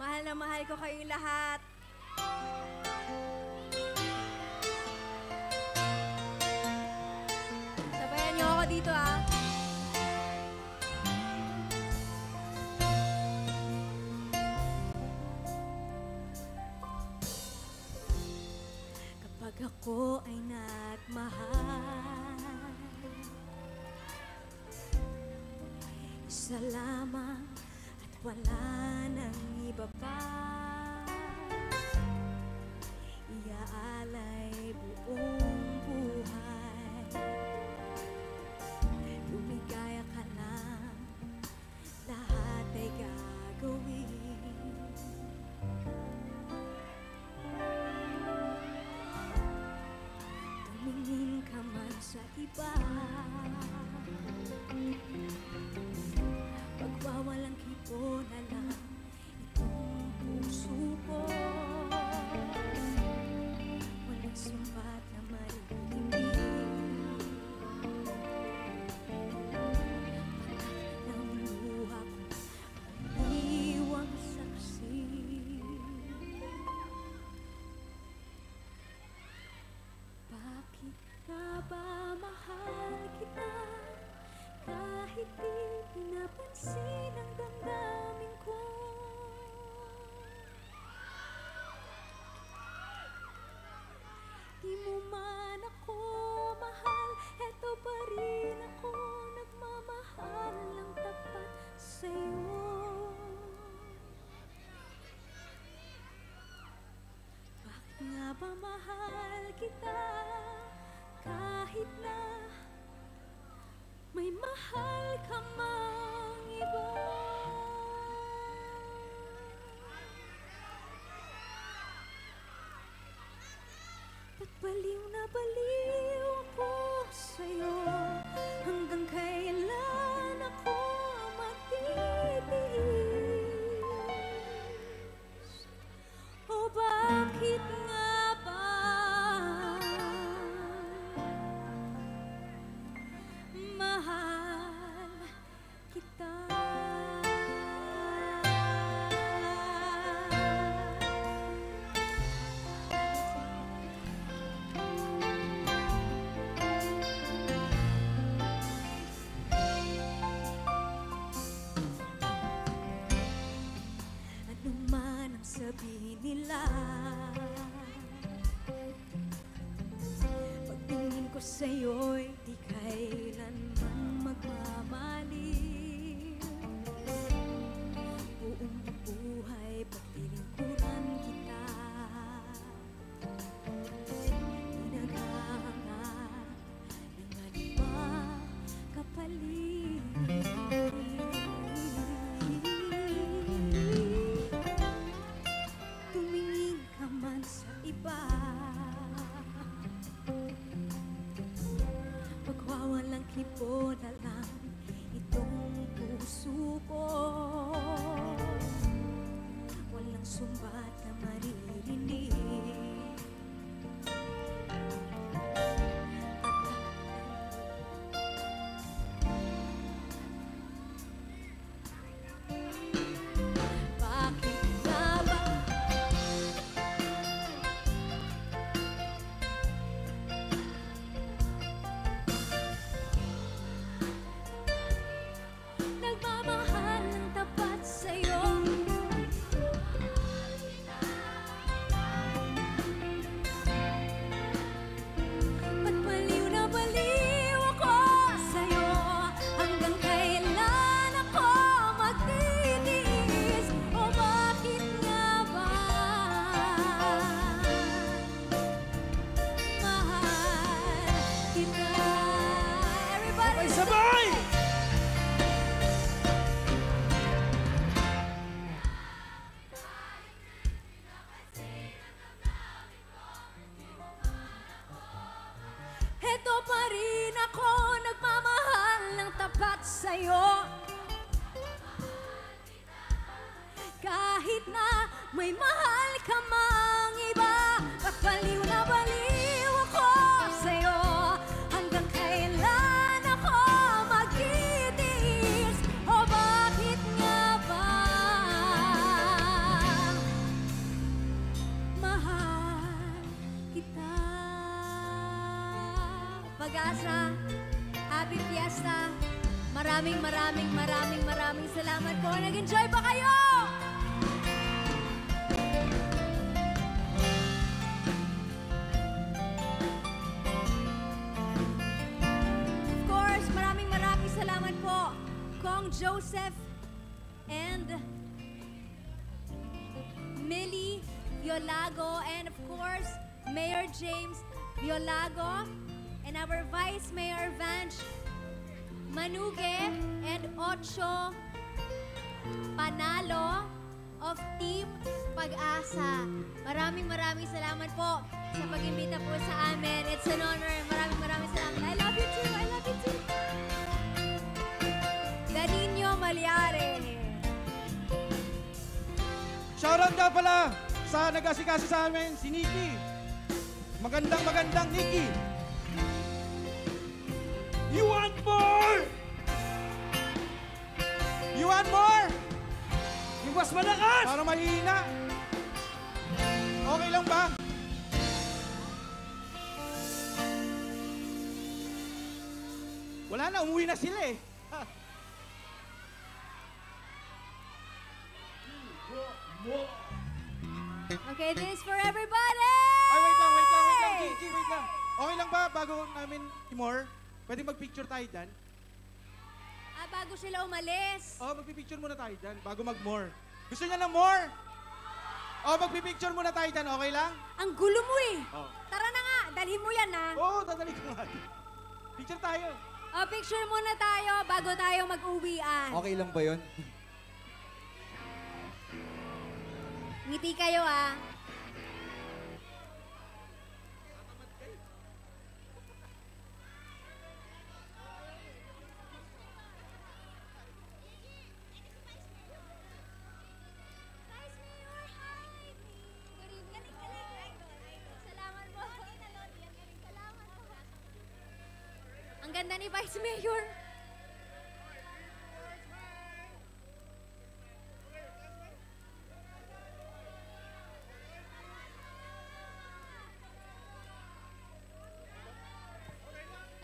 Mahal na mahal ko kayong lahat. Sabayan niyo ako dito, ah. Kapag ako ay nagmahal, isa lamang at wala nang iba pa. Iaalay buong buhay. Lumigaya ka lang, lahat ay gagawin. Tumingin ka man sa iba, pagwawalang kibo na lang itong puso ko. Walang sumbat na maririnig, patak ng luha ko, iniwang saksi. Bakit ka ba mahal kita? Kahit di pinapansin ang damdamin ko. Di mo man ako mahal, eto pa rin ako nagmamahal ng tapat sa'yo. Bakit nga ba mahal kita? Kahit na may mahal ka mang iba. Ba't baliw na baliw ako sa'yo? Hanggang kailan ako magtitiis? O bakit nga ba mahal kita? Ano man ang sabihin nila, pagtingin ko sa'yo'y di kailanman magmamaliw. Buong buhay pagtilingkuran kita, di naghahanap ng anumang kapalit. Tumingin ka man sa iba, pagwawalang kibo na lang itong puso ko. Walang sumbat na maririnig, bakit nga ba? Nagmamahal ng tapat sa'yo. Ba't baliw na baliw ako sa'yo? Hanggang kailan ako magtitiis? O bakit nga ba mahal kita? Everybody! Sabay! Heto pa rin ako nagmamahal ng tapat sa'yo. Kahit na may mahal ka mang iba, ba't baliw na baliw ako sa'yo? Hanggang kailan ako magtitiis? O bakit Pag-asa, happy fiesta. Maraming salamat po. Nag-enjoy ba kayo? Of course, maraming salamat po. Kong Joseph and Millie Violago, and of course, Mayor James Violago, and our Vice Mayor Vange Manuge, and Ocho Panalo of Team Pag-asa. Maraming salamat po sa pag-imbita po sa amin. It's an honor. Maraming salamat. I love you too. I love you too. Danino Malyare. Shoutout nga pala sa nag-asikaso sa amin, si Nikki. Magandang Nikki. You want more? You want more? Yung mas malakas! Para mahina. Okay lang ba? Wala na, umuwi na sila eh. Okay, this is for everybody! Ay, wait lang. Gigi, wait lang. Okay lang ba bago namin i-more? Pwede mag-picture tayo dyan? Bago sila umalis. Magpipicture muna tayo dyan bago mag-more. Gusto niya ng more? Magpipicture muna tayo dyan, okay lang? Ang gulo mo eh. Oh. Tara na nga, dalhin mo yan ha. Dadali ko nga. Picture tayo. Picture muna tayo bago tayo mag-uwian. Okay lang ba yun? Ngiti kayo ah. Ang ganda ni Vice Mayor.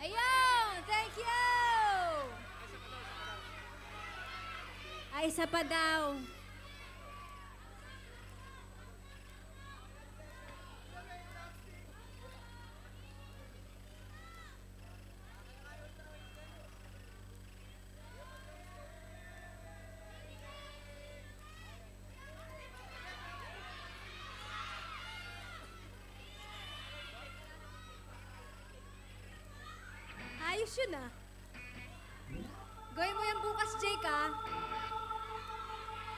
Ayun! Thank you! Ay, isa pa daw. Ayos yun ah. Gawin mo yan bukas, Jake ah.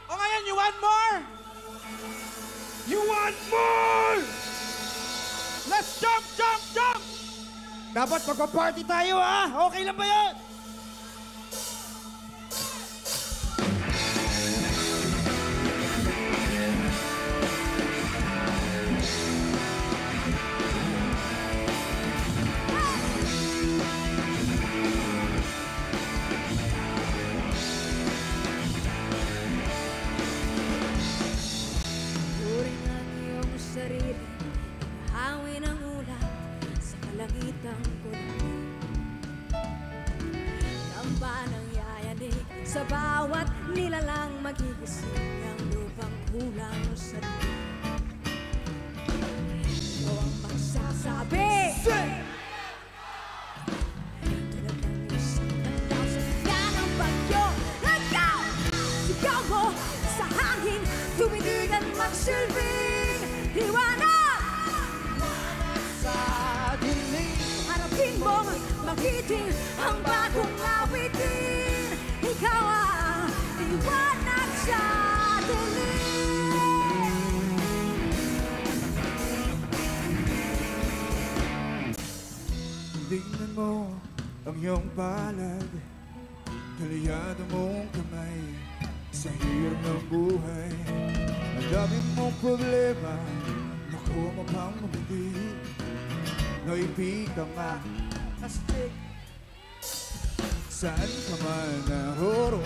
O ngayon, you want more? You want more! Let's jump! Dapat magpa-party tayo, ha? Okay lang ba yan? Turing ang iyong sarili, hawin ang ulan sa kalagitang kulang. Tambanang yayanig sa bawat nilalang magigising ang lupang kulang sa dilim. Ikaw ang magsasabi tulad ng isang landaw sa gitna ng bagyo. Ikaw! Sigaw mo sa hangin, tumitig at magsilbing liwanag Sa dilim. harapin mong magiting ang bagong awitin. Ikaw ang liwanag sa dilim. Tingnan mo ang iyong palad, kalyado mong kamay sa hirap ng buhay. Ang dami mong problema, naku mo pang mabuti. Naibig ka nga, astig. Saan ka man naroon,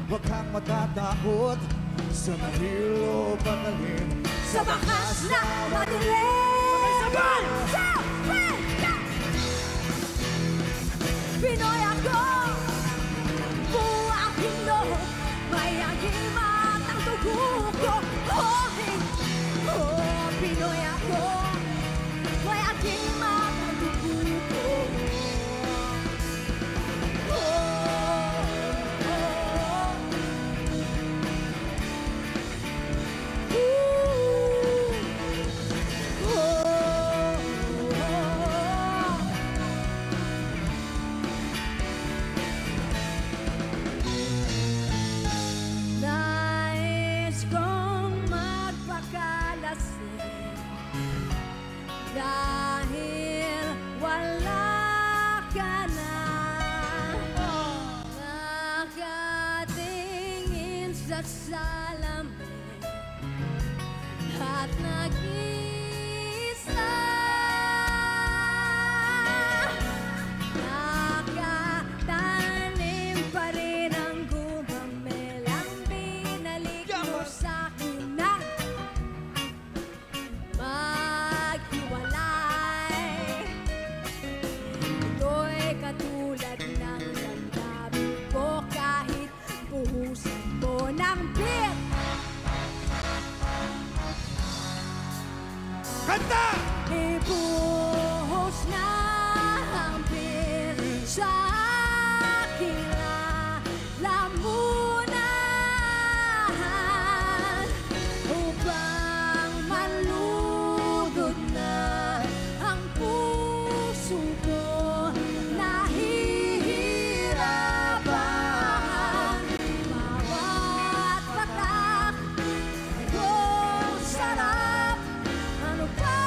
huwag kang matatakot sa mahilo patalim. Sa bakas na madilim. Sabay! Sa Dahil wala ka na, nakatingin sa salamin at nag-isa. Nakatanim pa rin ang gumamelang binalik mo sa'kin na maghiwalay. Ito'y katulad ng damdamin ko kahit buhusan mo ng beat. Kanta! Ibuhos na ang beat sa aking lalamunan upang maludod na ang puso ko. Nahihirapan bawat patak kung sarap. Ano ba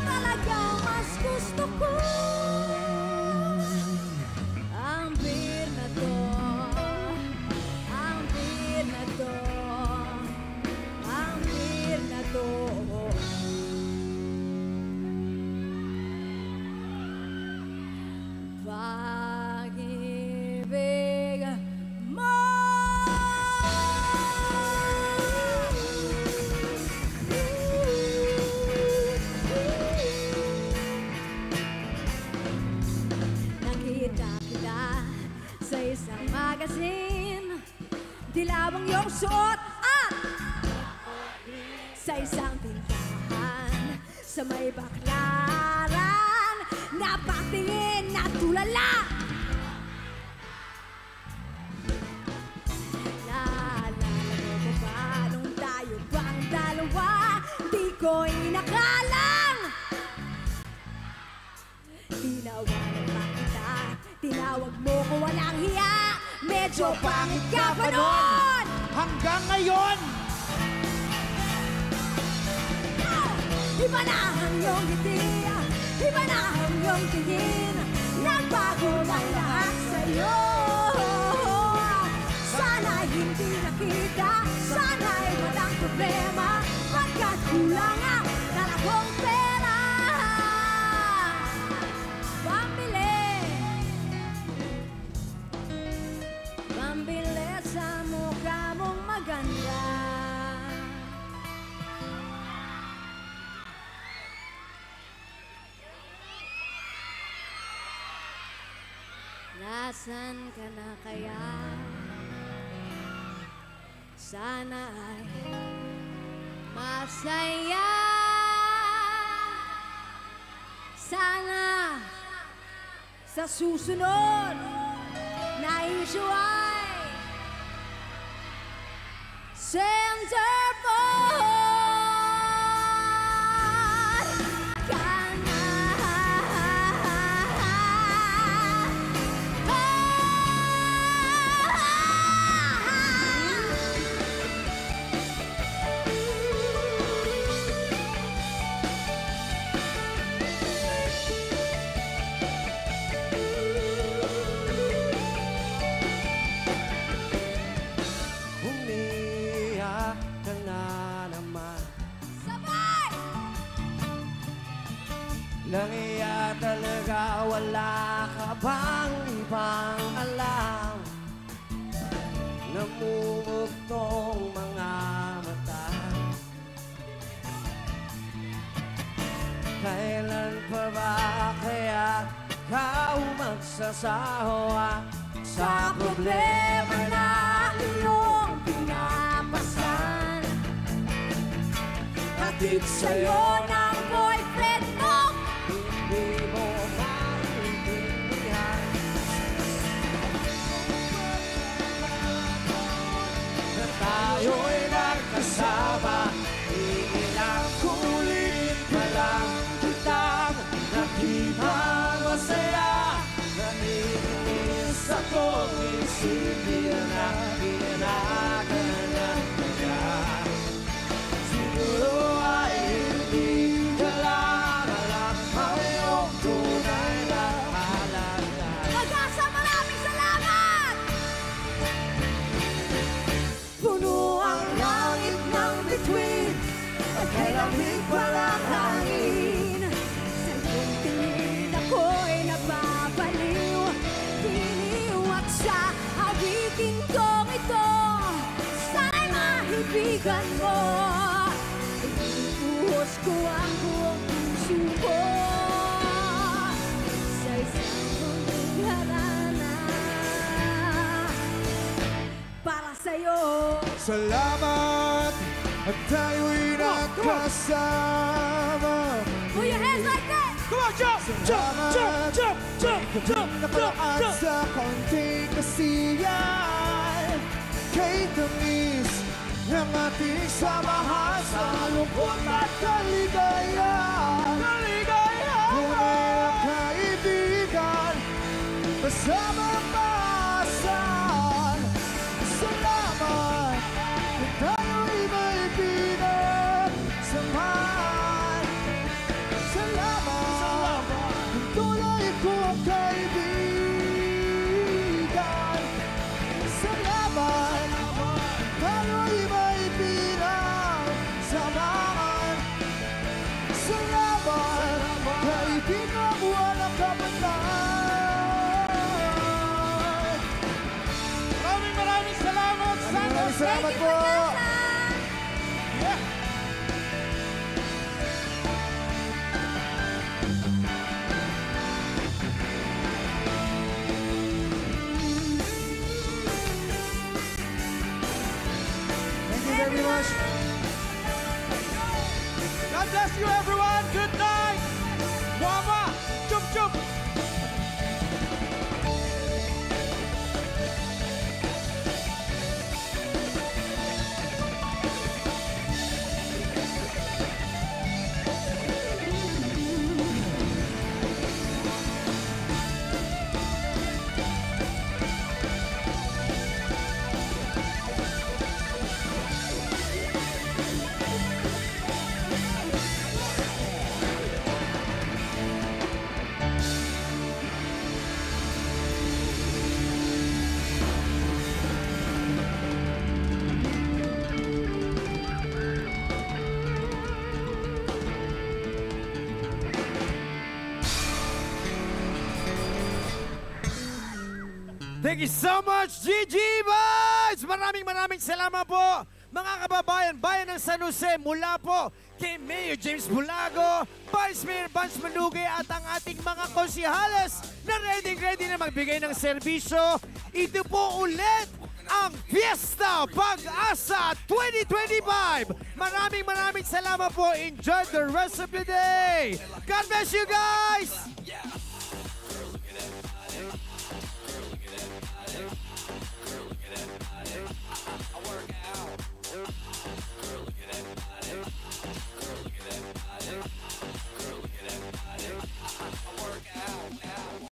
talagang mas gusto ko? Ang beer na to, ang beer na to, ang beer na to. Pag-ibig mo. Nakita kita sa isang magazine, dilaw ang iyong suot at sa isang tindahan sa may baklaran, napatingin na tulala. Naalala mo ba nung tayo pang dalawa, di ko inakalang tinawagan pa kita, tinawag mo ko walang hiya. Medyo pangit ka pa nun. Hanggang ngayon! Iba na ang iyong ngiti, iba na ang iyong tingin, nagbago ng lahat sa'yo. Sana'y hindi nakita, sana'y walang problema, pagkat kulang ang dala kong pera. Pambili sa mukha mong maganda. Nasaan ka na kaya? Sana ay masaya. Sana sa susunod na issue ay centerfold ka na. Umiyak ka na naman. Sabay! Langiya talaga, wala ka bang ibang alam? Namumugtong mga mata. Kailan pa ba kaya ikaw magsasawa sa problema na iyong pinapasan? Hatid sa'yo ng boyfriend mo, hindi mo maintindihan na tayo'y nagkasama. Ilang kulit pa lang kitang nakita masaya. Naiinis akong isipin na ginaganan kaya. Siguro ay hindi ka lang subukan mo. Ibuhos ko ang buong puso ko sa isang muling harana para sa'yo. Salamat at tayo'y nakasama. Put your hands like that! Come on, jump! Jump! Jump! Jump! Jump! Jump! Nakaraan sa konting kasiyan kay tamis ng ating samahan sa lungkot at kaligayahan. Tunay na kaibigan kasama paasan. Salamat kung tayo'y may pinagsamahan. Salamat kung tunay kong kaibigan. Salamat tayo'y may pinagsamahan. Salamat kaibigan walang kapatid. Maraming salamat, San Jose! Salamat po. Yeah. Thank you very much. God bless you, everyone. Good night. Mama, chup chup. Thank you so much, GG Boys! Maraming salamat po, mga kababayan, bayan ng San Jose, mula po kay Mayor James Bulago, Vice Mayor Bans Manugay at ang ating mga konsihales na ready na magbigay ng serbisyo. Ito po ulit ang Fiesta Pag-asa 2025. Maraming salamat po. Enjoy the rest of the day. God bless you guys!